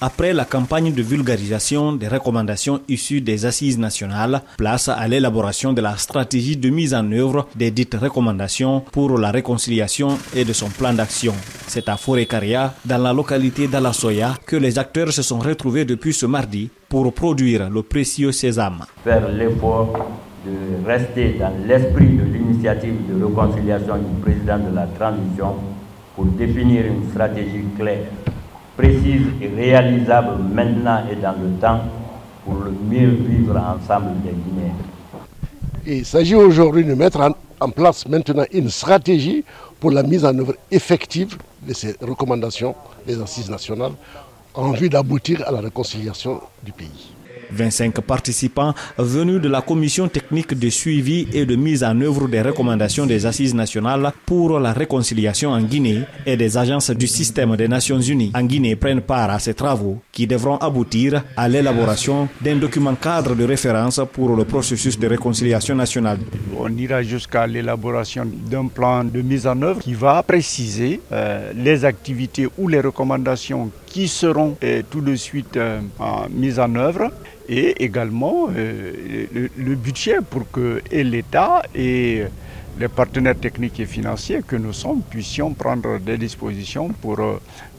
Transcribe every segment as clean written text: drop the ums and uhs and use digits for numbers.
Après la campagne de vulgarisation des recommandations issues des assises nationales, place à l'élaboration de la stratégie de mise en œuvre des dites recommandations pour la réconciliation et de son plan d'action. C'est à Forêt-Karia, dans la localité d'Alassoya, que les acteurs se sont retrouvés depuis ce mardi pour produire le précieux sésame. Faire l'effort de rester dans l'esprit de l'initiative de réconciliation du président de la transition pour définir une stratégie claire, précise et réalisable maintenant et dans le temps pour le mieux vivre ensemble des Guinéens. Il s'agit aujourd'hui de mettre en place maintenant une stratégie pour la mise en œuvre effective de ces recommandations des assises nationales en vue d'aboutir à la réconciliation du pays. 25 participants venus de la commission technique de suivi et de mise en œuvre des recommandations des assises nationales pour la réconciliation en Guinée et des agences du système des Nations Unies en Guinée prennent part à ces travaux qui devront aboutir à l'élaboration d'un document cadre de référence pour le processus de réconciliation nationale. On ira jusqu'à l'élaboration d'un plan de mise en œuvre qui va préciser les activités ou les recommandations qui seront tout de suite mises en œuvre, et également le budget pour que l'État et les partenaires techniques et financiers que nous sommes puissions prendre des dispositions pour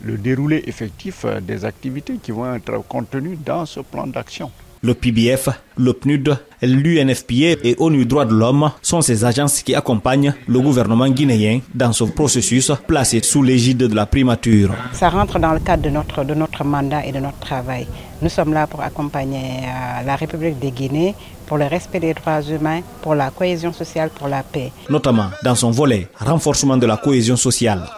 le déroulé effectif des activités qui vont être contenues dans ce plan d'action. Le PBF, le PNUD, l'UNFPA et ONU Droits de l'Homme sont ces agences qui accompagnent le gouvernement guinéen dans ce processus placé sous l'égide de la primature. Ça rentre dans le cadre de notre mandat et de notre travail. Nous sommes là pour accompagner la République de Guinée pour le respect des droits humains, pour la cohésion sociale, pour la paix. Notamment dans son volet renforcement de la cohésion sociale.